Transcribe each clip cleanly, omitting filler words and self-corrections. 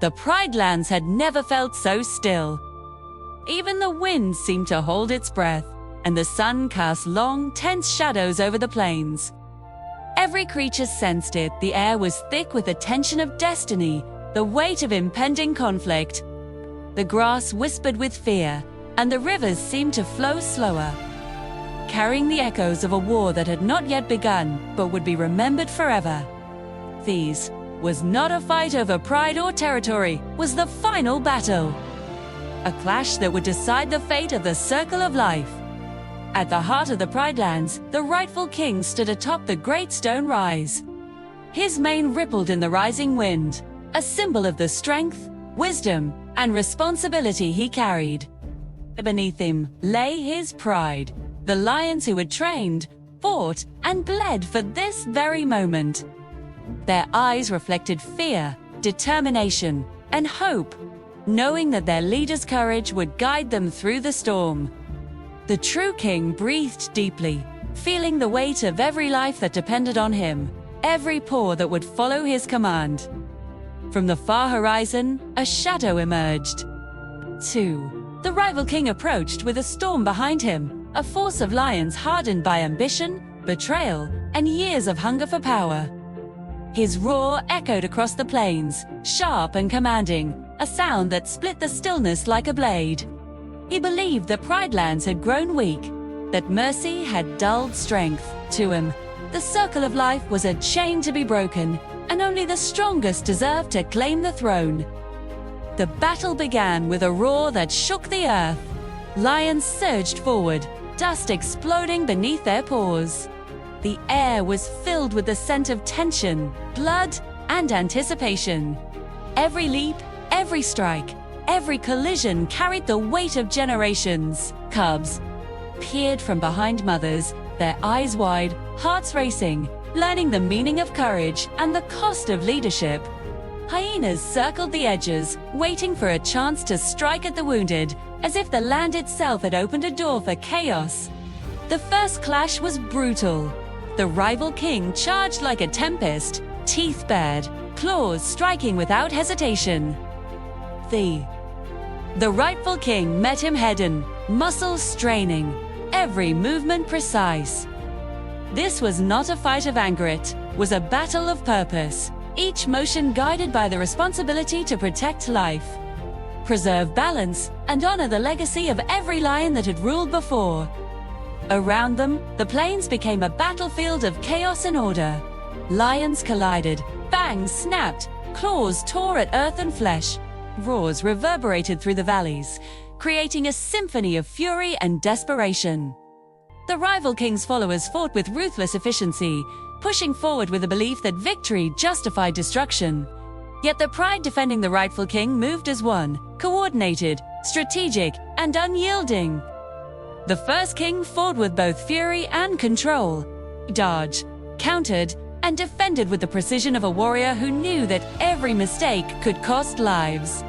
The Pride Lands had never felt so still. Even the wind seemed to hold its breath, and the sun cast long, tense shadows over the plains. Every creature sensed it. The air was thick with the tension of destiny, the weight of impending conflict. The grass whispered with fear, and the rivers seemed to flow slower, carrying the echoes of a war that had not yet begun, but would be remembered forever. This was not a fight over pride or territory, was the final battle. A clash that would decide the fate of the Circle of Life. At the heart of the Pride Lands, the rightful king stood atop the great stone rise. His mane rippled in the rising wind, a symbol of the strength, wisdom, and responsibility he carried. Beneath him lay his pride, the lions who had trained, fought, and bled for this very moment. Their eyes reflected fear, determination, and hope, knowing that their leader's courage would guide them through the storm. The true king breathed deeply, feeling the weight of every life that depended on him, every paw that would follow his command. From the far horizon, a shadow emerged. The rival king approached with a storm behind him, a force of lions hardened by ambition, betrayal, and years of hunger for power. His roar echoed across the plains, sharp and commanding, a sound that split the stillness like a blade. He believed the Pride Lands had grown weak, that mercy had dulled strength. To him, the Circle of Life was a chain to be broken, and only the strongest deserved to claim the throne. The battle began with a roar that shook the earth. Lions surged forward, dust exploding beneath their paws. The air was filled with the scent of tension, blood, and anticipation. Every leap, every strike, every collision carried the weight of generations. Cubs peered from behind mothers, their eyes wide, hearts racing, learning the meaning of courage and the cost of leadership. Hyenas circled the edges, waiting for a chance to strike at the wounded, as if the land itself had opened a door for chaos. The first clash was brutal. The rival king charged like a tempest, teeth bared, claws striking without hesitation. The rightful king met him head-on, muscles straining, every movement precise. This was not a fight of anger, it was a battle of purpose, each motion guided by the responsibility to protect life, preserve balance, and honor the legacy of every lion that had ruled before. Around them, the plains became a battlefield of chaos and order. Lions collided, fangs snapped, claws tore at earth and flesh. Roars reverberated through the valleys, creating a symphony of fury and desperation. The rival king's followers fought with ruthless efficiency, pushing forward with the belief that victory justified destruction. Yet the pride defending the rightful king moved as one, coordinated, strategic, and unyielding. The first king fought with both fury and control, dodged, countered, and defended with the precision of a warrior who knew that every mistake could cost lives.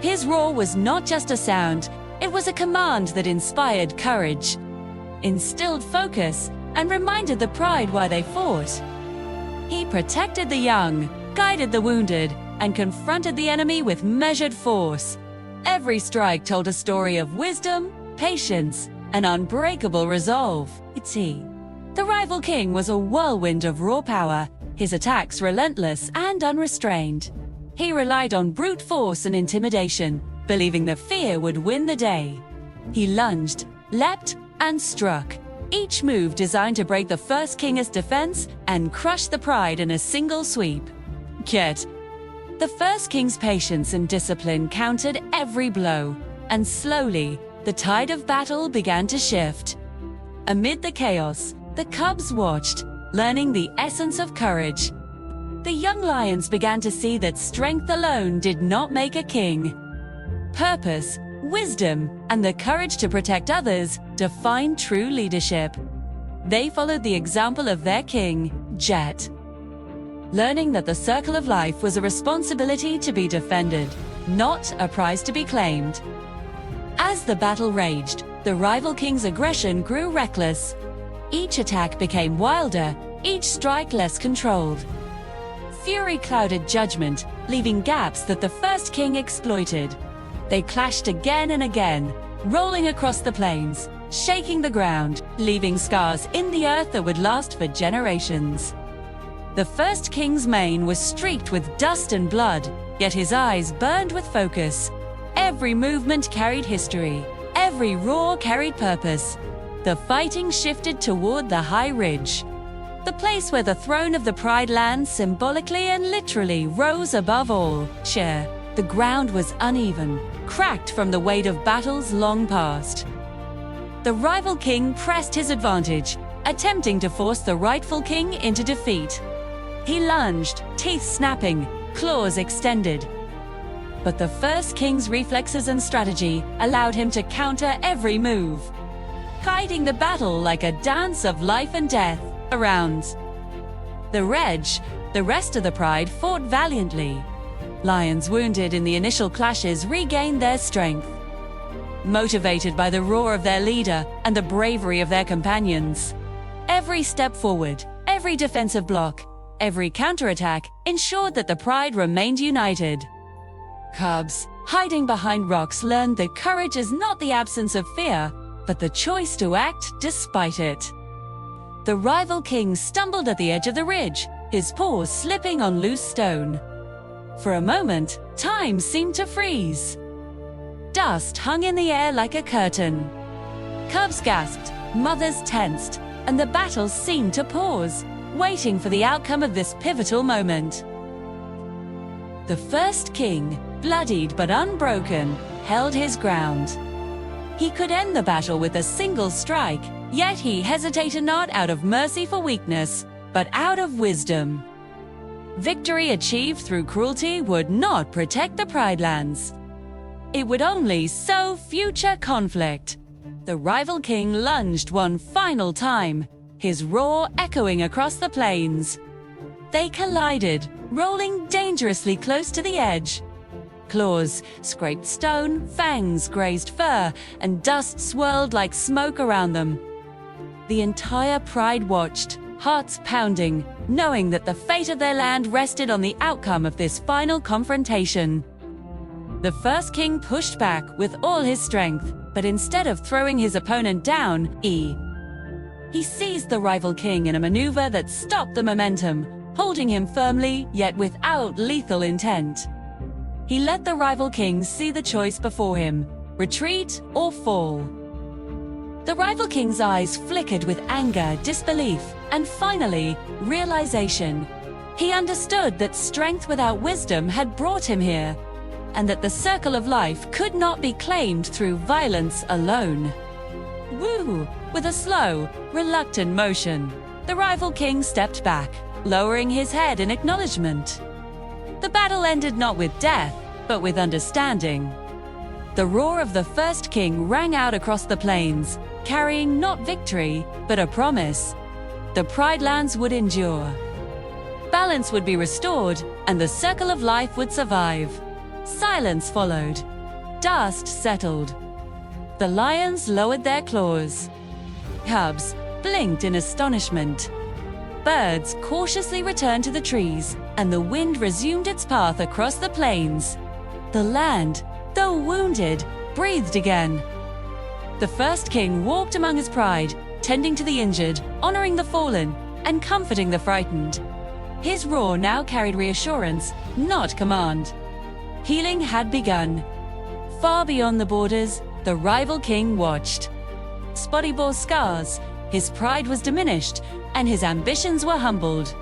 His roar was not just a sound, it was a command that inspired courage, instilled focus, and reminded the pride why they fought. He protected the young, guided the wounded, and confronted the enemy with measured force. Every strike told a story of wisdom, patience, and unbreakable resolve. The rival king was a whirlwind of raw power, his attacks relentless and unrestrained. He relied on brute force and intimidation, believing that fear would win the day. He lunged, leapt, and struck, each move designed to break the first king's defense and crush the pride in a single sweep. Yet, the first king's patience and discipline countered every blow, and slowly, the tide of battle began to shift. Amid the chaos, the cubs watched, learning the essence of courage. The young lions began to see that strength alone did not make a king. Purpose, wisdom, and the courage to protect others defined true leadership. They followed the example of their king, Jet, learning that the Circle of Life was a responsibility to be defended, not a prize to be claimed. As the battle raged, the rival king's aggression grew reckless. Each attack became wilder, each strike less controlled. fury clouded judgment, leaving gaps that the first king exploited. They clashed again and again, rolling across the plains, shaking the ground, leaving scars in the earth that would last for generations. The first king's mane was streaked with dust and blood, yet his eyes burned with focus. Every movement carried history. Every roar carried purpose. The fighting shifted toward the high ridge, the place where the throne of the Pride Lands symbolically and literally rose above all. The ground was uneven, cracked from the weight of battles long past. The rival king pressed his advantage, attempting to force the rightful king into defeat. He lunged, teeth snapping, claws extended. But the first king's reflexes and strategy allowed him to counter every move, guiding the battle like a dance of life and death around. The rest of the Pride fought valiantly. Lions wounded in the initial clashes regained their strength, motivated by the roar of their leader and the bravery of their companions. Every step forward, every defensive block, every counterattack ensured that the Pride remained united. Cubs, hiding behind rocks, learned that courage is not the absence of fear, but the choice to act despite it. The rival king stumbled at the edge of the ridge, his paws slipping on loose stone. For a moment, time seemed to freeze. Dust hung in the air like a curtain. Cubs gasped, mothers tensed, and the battle seemed to pause, waiting for the outcome of this pivotal moment. The first king, bloodied but unbroken, held his ground. He could end the battle with a single strike, yet he hesitated not out of mercy for weakness, but out of wisdom. Victory achieved through cruelty would not protect the Pride Lands. It would only sow future conflict. The rival king lunged one final time, his roar echoing across the plains. They collided, rolling dangerously close to the edge. Claws scraped stone, fangs grazed fur, and dust swirled like smoke around them. The entire Pride watched, hearts pounding, knowing that the fate of their land rested on the outcome of this final confrontation. The first king pushed back with all his strength, but instead of throwing his opponent down, he seized the rival king in a maneuver that stopped the momentum, holding him firmly, yet without lethal intent. He let the rival king see the choice before him: retreat or fall. The rival king's eyes flickered with anger, disbelief, and finally, realization. He understood that strength without wisdom had brought him here, and that the circle of life could not be claimed through violence alone. Woo! With a slow, reluctant motion, the rival king stepped back, lowering his head in acknowledgement. The battle ended not with death, but with understanding. The roar of the first king rang out across the plains, carrying not victory, but a promise. The Pride Lands would endure. Balance would be restored, and the circle of life would survive. Silence followed. Dust settled. The lions lowered their claws. Cubs blinked in astonishment. Birds cautiously returned to the trees, and the wind resumed its path across the plains. The land, though wounded, breathed again. The first king walked among his pride, tending to the injured, honoring the fallen, and comforting the frightened. His roar now carried reassurance, not command. Healing had begun. Far beyond the borders, the rival king watched. Spotty bore scars, his pride was diminished, and his ambitions were humbled.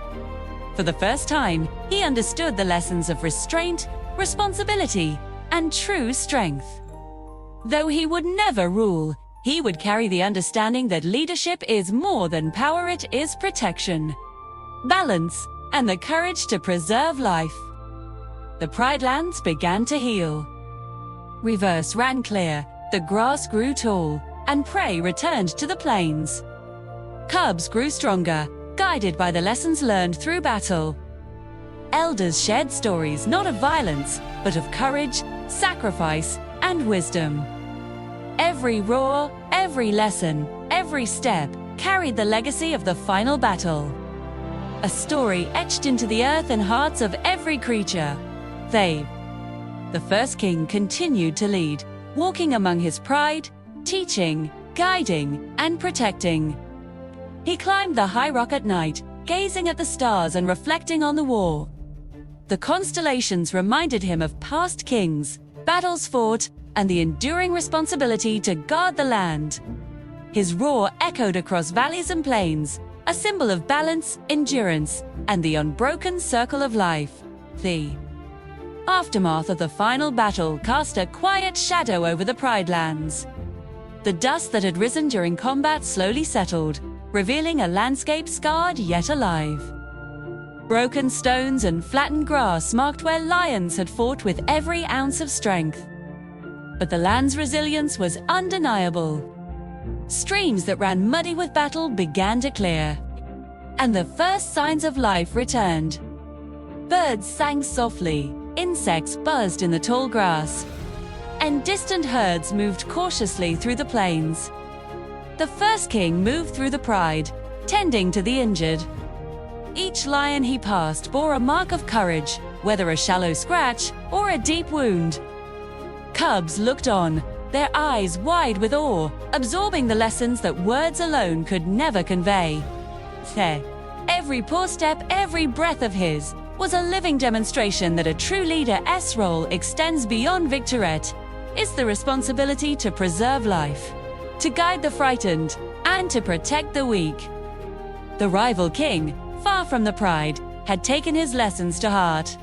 For the first time, he understood the lessons of restraint, responsibility, and true strength. Though he would never rule, he would carry the understanding that leadership is more than power, it is protection, balance, and the courage to preserve life. The Pride Lands began to heal. Rivers ran clear, the grass grew tall, and prey returned to the plains. Cubs grew stronger, guided by the lessons learned through battle. Elders shared stories not of violence, but of courage, sacrifice, and wisdom. Every roar, every lesson, every step carried the legacy of the final battle. a story etched into the earth and hearts of every creature. The first king continued to lead, walking among his pride, teaching, guiding, and protecting. He climbed the high rock at night, gazing at the stars and reflecting on the war. The constellations reminded him of past kings, battles fought, and the enduring responsibility to guard the land. His roar echoed across valleys and plains, a symbol of balance, endurance, and the unbroken circle of life. The aftermath of the final battle cast a quiet shadow over the Pride Lands. The dust that had risen during combat slowly settled, revealing a landscape scarred yet alive. Broken stones and flattened grass marked where lions had fought with every ounce of strength. But the land's resilience was undeniable. Streams that ran muddy with battle began to clear, and the first signs of life returned. Birds sang softly, insects buzzed in the tall grass, and distant herds moved cautiously through the plains. The first king moved through the pride, tending to the injured. Each lion he passed bore a mark of courage, whether a shallow scratch or a deep wound. Cubs looked on, their eyes wide with awe, absorbing the lessons that words alone could never convey. Every paw step, every breath of his, was a living demonstration that a true leader's role extends beyond victorette. It's the responsibility to preserve life, to guide the frightened, and to protect the weak. The rival king, far from the pride, had taken his lessons to heart.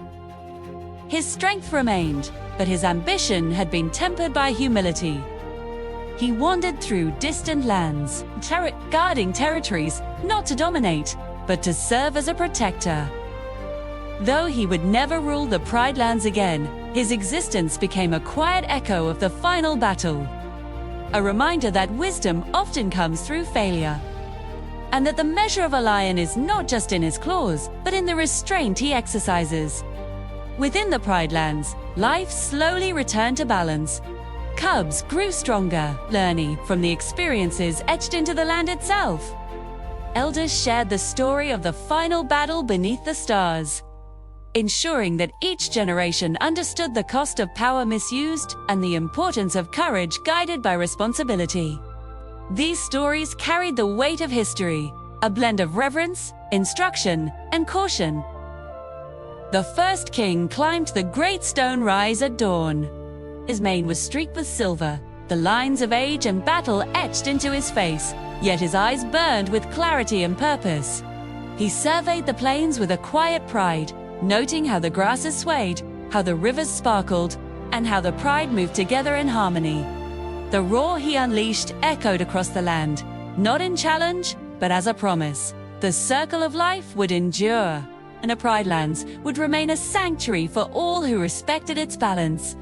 His strength remained, but his ambition had been tempered by humility. He wandered through distant lands, guarding territories not to dominate, but to serve as a protector. Though he would never rule the Pride Lands again, his existence became a quiet echo of the final battle. A reminder that wisdom often comes through failure, and that the measure of a lion is not just in his claws, but in the restraint he exercises. Within the Pride Lands, life slowly returned to balance. Cubs grew stronger, learning from the experiences etched into the land itself. Elders shared the story of the final battle beneath the stars, ensuring that each generation understood the cost of power misused and the importance of courage guided by responsibility. These stories carried the weight of history, a blend of reverence, instruction, and caution. The first king climbed the great stone rise at dawn. His mane was streaked with silver, the lines of age and battle etched into his face, yet his eyes burned with clarity and purpose. He surveyed the plains with a quiet pride, noting how the grasses swayed, how the rivers sparkled, and how the pride moved together in harmony. The roar he unleashed echoed across the land, not in challenge, but as a promise. The circle of life would endure, and the Pride Lands would remain a sanctuary for all who respected its balance.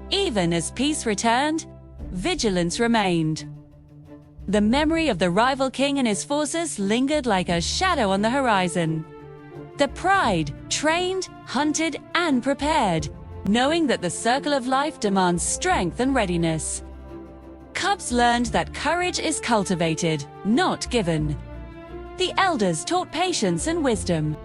Even as peace returned, vigilance remained. The memory of the rival king and his forces lingered like a shadow on the horizon. The pride trained, hunted, and prepared, knowing that the circle of life demands strength and readiness. Cubs learned that courage is cultivated, not given. The elders taught patience and wisdom,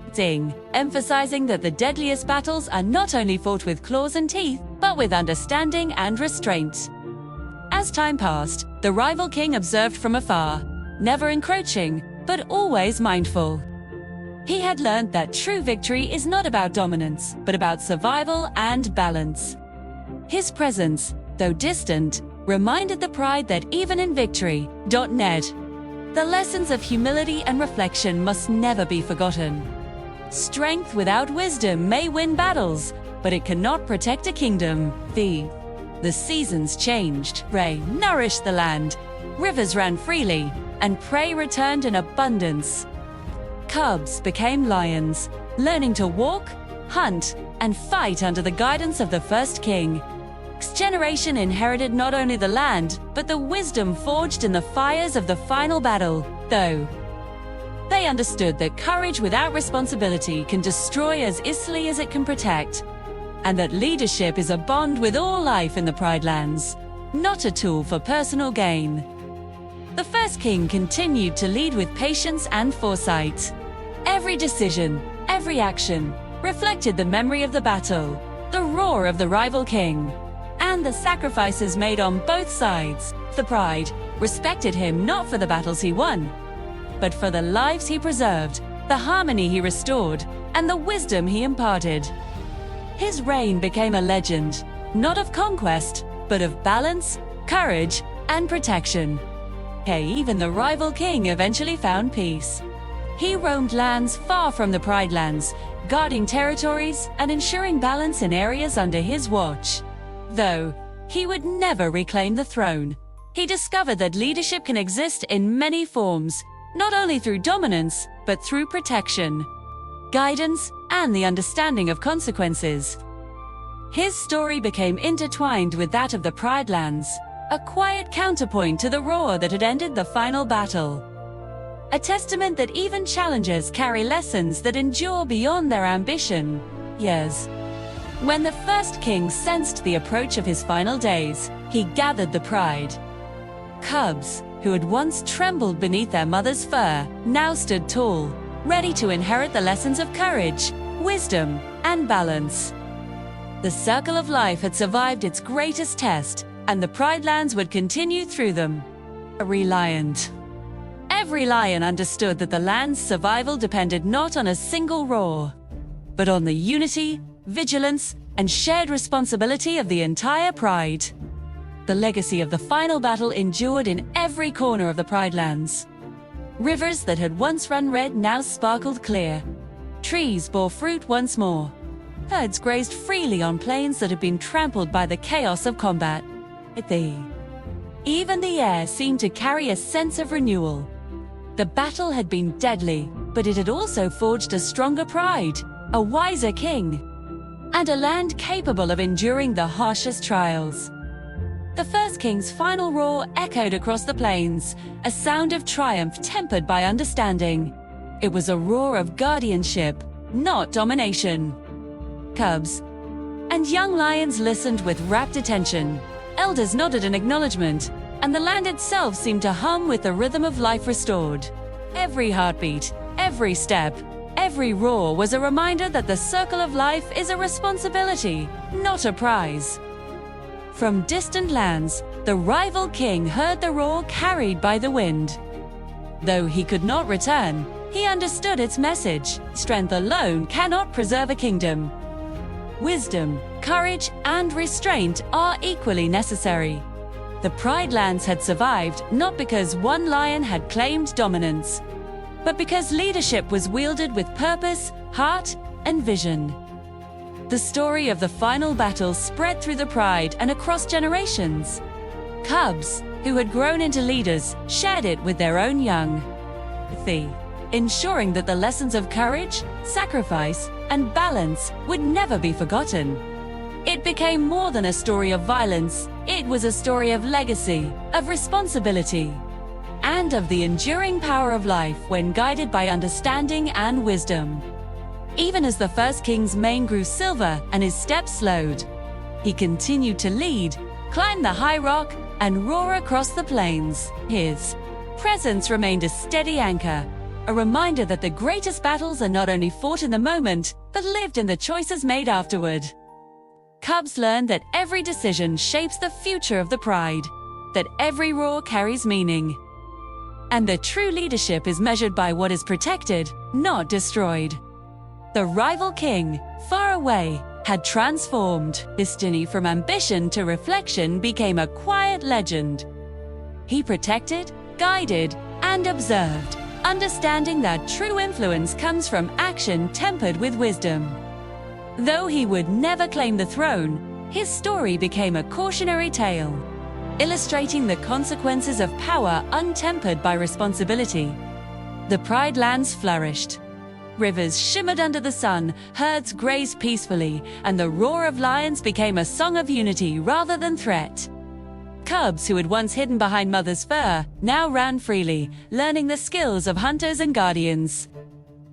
emphasizing that the deadliest battles are not only fought with claws and teeth, but with understanding and restraint. As time passed, the rival king observed from afar, never encroaching, but always mindful. He had learned that true victory is not about dominance, but about survival and balance. His presence, though distant, reminded the pride that even in victory.net, the lessons of humility and reflection must never be forgotten. Strength without wisdom may win battles, but it cannot protect a kingdom. The seasons changed, rain nourished the land, rivers ran freely, and prey returned in abundance. Cubs became lions, learning to walk, hunt, and fight under the guidance of the first king. Each generation inherited not only the land, but the wisdom forged in the fires of the final battle, though they understood that courage without responsibility can destroy as easily as it can protect, and that leadership is a bond with all life in the Pride Lands, not a tool for personal gain. The first king continued to lead with patience and foresight. Every decision, every action, reflected the memory of the battle, the roar of the rival king, and the sacrifices made on both sides. The pride respected him not for the battles he won, but for the lives he preserved, the harmony he restored, and the wisdom he imparted. His reign became a legend, not of conquest, but of balance, courage, and protection. Even the rival king eventually found peace. He roamed lands far from the Pride lands, guarding territories and ensuring balance in areas under his watch. Though he would never reclaim the throne, he discovered that leadership can exist in many forms, not only through dominance, but through protection, guidance, and the understanding of consequences. His story became intertwined with that of the Pride lands, a quiet counterpoint to the roar that had ended the final battle. A testament that even challengers carry lessons that endure beyond their ambition. Yes. When the first king sensed the approach of his final days, he gathered the Pride. Cubs, who had once trembled beneath their mother's fur, now stood tall, ready to inherit the lessons of courage, wisdom, and balance. The circle of life had survived its greatest test, and the Pride lands would continue through them. Reliant. Every lion understood that the land's survival depended not on a single roar, but on the unity, vigilance, and shared responsibility of the entire Pride. The legacy of the final battle endured in every corner of the Pride lands. Rivers that had once run red now sparkled clear. Trees bore fruit once more. Herds grazed freely on plains that had been trampled by the chaos of combat. Even the air seemed to carry a sense of renewal. The battle had been deadly, but it had also forged a stronger Pride, a wiser king, and a land capable of enduring the harshest trials. The first king's final roar echoed across the plains, a sound of triumph tempered by understanding. It was a roar of guardianship, not domination. Cubs and young lions listened with rapt attention. Elders nodded in acknowledgement, and the land itself seemed to hum with the rhythm of life restored. Every heartbeat, every step, every roar was a reminder that the circle of life is a responsibility, not a prize. From distant lands, the rival king heard the roar carried by the wind. Though he could not return, he understood its message. Strength alone cannot preserve a kingdom. Wisdom, courage, and restraint are equally necessary. The Pride lands had survived not because one lion had claimed dominance, but because leadership was wielded with purpose, heart, and vision. The story of the final battle spread through the Pride and across generations. Cubs, who had grown into leaders, shared it with their own young, ensuring that the lessons of courage, sacrifice, and balance would never be forgotten. It became more than a story of violence. It was a story of legacy, of responsibility, and of the enduring power of life when guided by understanding and wisdom. Even as the first king's mane grew silver and his steps slowed, he continued to lead, climb the high rock, and roar across the plains. His presence remained a steady anchor, a reminder that the greatest battles are not only fought in the moment, but lived in the choices made afterward. Cubs learned that every decision shapes the future of the Pride, that every roar carries meaning, and that true leadership is measured by what is protected, not destroyed. The rival king, far away, had transformed. Destiny from ambition to reflection became a quiet legend. He protected, guided, and observed, understanding that true influence comes from action tempered with wisdom. Though he would never claim the throne, his story became a cautionary tale, illustrating the consequences of power untempered by responsibility. The Pride lands flourished. Rivers shimmered under the sun, herds grazed peacefully, and the roar of lions became a song of unity rather than threat. Cubs who had once hidden behind mother's fur now ran freely, learning the skills of hunters and guardians.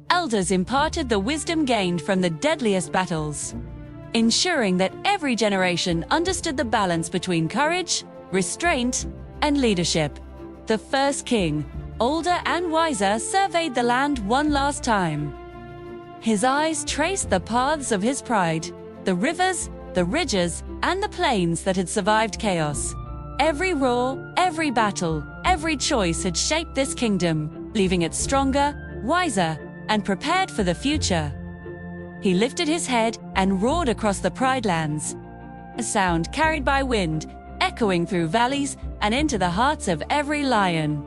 Elders imparted the wisdom gained from the deadliest battles, ensuring that every generation understood the balance between courage, restraint, and leadership. The first king, older and wiser, surveyed the land one last time. His eyes traced the paths of his pride, the rivers, the ridges, and the plains that had survived chaos. Every roar, every battle, every choice had shaped this kingdom, leaving it stronger, wiser, and prepared for the future. He lifted his head and roared across the Pride Lands, a sound carried by wind, echoing through valleys and into the hearts of every lion.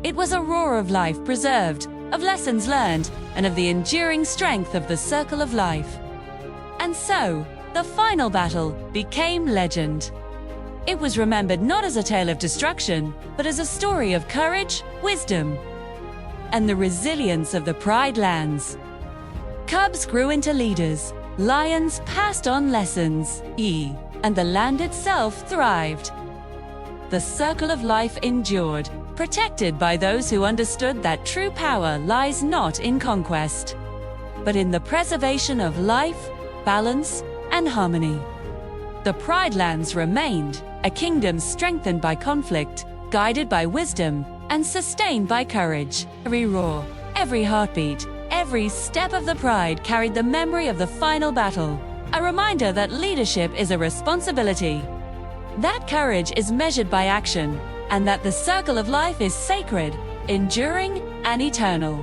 It was a roar of life preserved, of lessons learned, and of the enduring strength of the circle of life. And so, the final battle became legend. It was remembered not as a tale of destruction, but as a story of courage, wisdom, and the resilience of the Pride Lands. Cubs grew into leaders, lions passed on lessons, and the land itself thrived. The circle of life endured, protected by those who understood that true power lies not in conquest, but in the preservation of life, balance, and harmony. The Pride Lands remained, a kingdom strengthened by conflict, guided by wisdom, and sustained by courage. Every roar, every heartbeat, every step of the pride carried the memory of the final battle, a reminder that leadership is a responsibility, that courage is measured by action, and that the circle of life is sacred, enduring, and eternal.